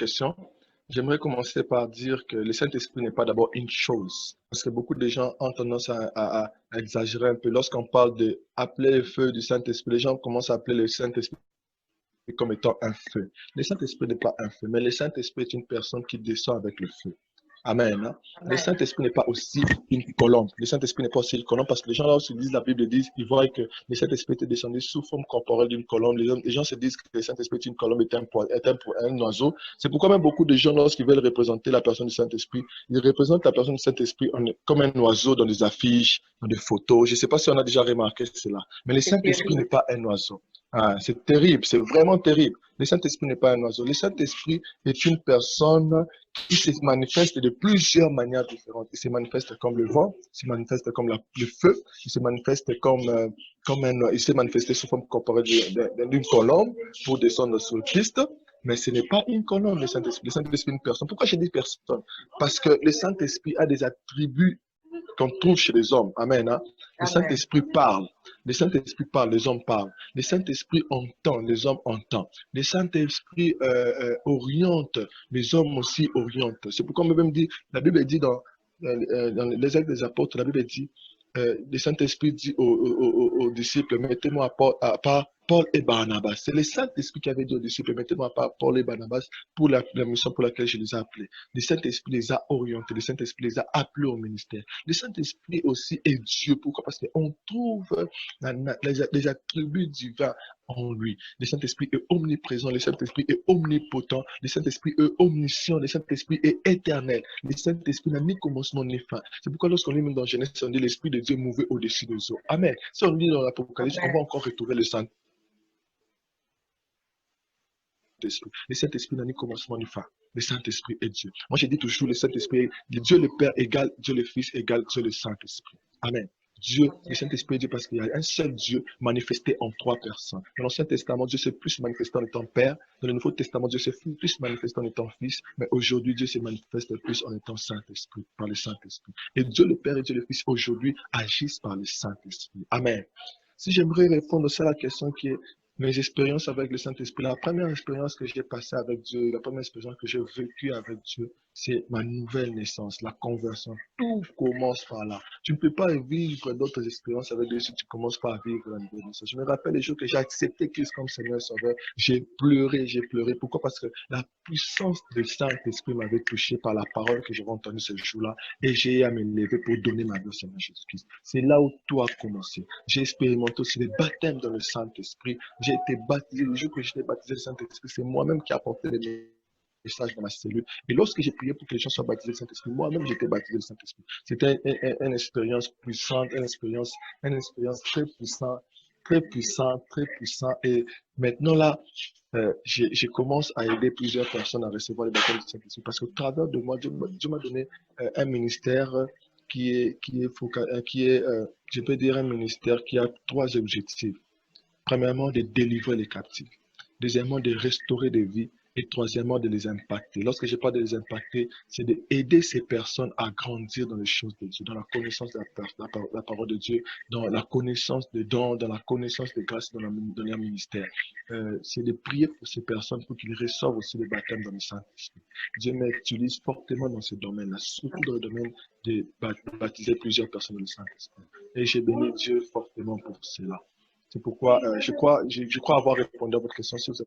question. J'aimerais commencer par dire que le Saint-Esprit n'est pas d'abord une chose, parce que beaucoup de gens ont tendance à exagérer un peu. Lorsqu'on parle de appeler le feu du Saint-Esprit, les gens commencent à appeler le Saint-Esprit comme étant un feu. Le Saint-Esprit n'est pas un feu, mais le Saint-Esprit est une personne qui descend avec le feu. Amen. Hein. Le Amen. Saint-Esprit n'est pas aussi une colombe. Le Saint-Esprit n'est pas aussi une colombe parce que les gens, là, se disent, la Bible dit, ils voient que le Saint-Esprit était descendu sous forme corporelle d'une colombe. Les gens se disent que le Saint-Esprit est une colombe, est un oiseau. C'est pourquoi même beaucoup de gens, lorsqu'ils veulent représenter la personne du Saint-Esprit, ils représentent la personne du Saint-Esprit comme un oiseau dans des affiches, dans des photos. Je ne sais pas si on a déjà remarqué cela. Mais le C'est Saint-Esprit n'est terrible. pas un oiseau. Ah, c'est terrible, c'est vraiment terrible. Le Saint-Esprit n'est pas un oiseau. Le Saint-Esprit est une personne qui se manifeste de plusieurs manières différentes. Il se manifeste comme le vent, il se manifeste comme le feu, il se manifeste il s'est manifesté sous forme corporelle d'une colombe pour descendre sur le Christ. Mais ce n'est pas une colombe, le Saint-Esprit. Le Saint-Esprit est une personne. Pourquoi je dis personne? Parce que le Saint-Esprit a des attributs qu'on trouve chez les hommes. Amen. Hein? Le Amen. Saint-Esprit parle. Le Saint-Esprit parle, les hommes parlent. Le Saint-Esprit entend, les hommes entendent. Le Saint-Esprit oriente, les hommes aussi orientent. C'est pourquoi même dit, la Bible dit dans les actes des apôtres, la Bible dit, le Saint-Esprit dit aux disciples, mettez-moi à part Paul et Barnabas. C'est le Saint-Esprit qui avait dit aux disciples, mettez-moi à part Paul et Barnabas pour la mission pour laquelle je les ai appelés. Le Saint-Esprit les a orientés, le Saint-Esprit les a appelés au ministère. Le Saint-Esprit aussi est Dieu. Pourquoi? Parce qu'on trouve les attributs divins en lui. Le Saint-Esprit est omniprésent, le Saint-Esprit est omnipotent, le Saint-Esprit est omniscient, le Saint-Esprit est éternel. Le Saint-Esprit n'a ni commencement ni fin. C'est pourquoi lorsqu'on lit même dans Genèse, on dit l'Esprit de Dieu mouvait au-dessus des eaux. Amen. Si on lit dans l'Apocalypse, on va Amen. encore retrouver le Saint-Esprit. Le Saint-Esprit n'a ni commencement ni fin. Le Saint-Esprit est Dieu. Moi, j'ai dit toujours, le Saint-Esprit est Dieu le Père égale Dieu le Fils égale Dieu le Saint-Esprit. Amen. Dieu, le Amen. Saint-Esprit est Dieu parce qu'il y a un seul Dieu manifesté en trois personnes. Dans l'Ancien Testament, Dieu s'est plus manifesté en étant Père. Dans le Nouveau Testament, Dieu s'est plus manifesté en étant Fils. Mais aujourd'hui, Dieu se manifeste plus en étant Saint-Esprit, par le Saint-Esprit. Et Dieu le Père et Dieu le Fils aujourd'hui agissent par le Saint-Esprit. Amen. Si j'aimerais répondre aussi à la question qui est mes expériences avec le Saint-Esprit, la première expérience que j'ai passée avec Dieu, la première expérience que j'ai vécue avec Dieu, c'est ma nouvelle naissance, la conversion. Tout commence par là. Tu ne peux pas vivre d'autres expériences avec Dieu si tu commences pas à vivre la nouvelle naissance. Je me rappelle les jours que j'ai accepté Christ comme Seigneur et Sauveur. J'ai pleuré, j'ai pleuré. Pourquoi? Parce que la puissance du Saint-Esprit m'avait touché par la parole que j'avais entendue ce jour-là et j'ai à me lever pour donner ma vie au Seigneur Jésus-Christ. C'est là où tout a commencé. J'ai expérimenté aussi les baptêmes dans le Saint-Esprit. J'ai été baptisé, le jour que j'étais baptisé le Saint-Esprit, c'est moi-même qui apportais les messages dans ma cellule. Et lorsque j'ai prié pour que les gens soient baptisés le Saint-Esprit, moi-même j'étais baptisé le Saint-Esprit. C'était une expérience puissante, une expérience très puissante, très puissante, très puissante. Et maintenant là, je commence à aider plusieurs personnes à recevoir les baptêmes du Saint-Esprit parce qu'au travers de moi, Dieu m'a donné un ministère je peux dire, un ministère qui a trois objectifs. Premièrement, de délivrer les captifs. Deuxièmement, de restaurer des vies. Et troisièmement, de les impacter. Lorsque je parle de les impacter, c'est d'aider ces personnes à grandir dans les choses de Dieu, dans la connaissance de la parole de Dieu, dans la connaissance des dons, dans la connaissance des grâces dans leur ministère. C'est de prier pour ces personnes pour qu'ils reçoivent aussi le baptême dans le Saint-Esprit. Dieu m'utilise fortement dans ce domaine-là, surtout dans le domaine de baptiser plusieurs personnes dans le Saint-Esprit. Et j'ai béni Dieu fortement pour cela. C'est pourquoi je crois avoir répondu à votre question. Si vous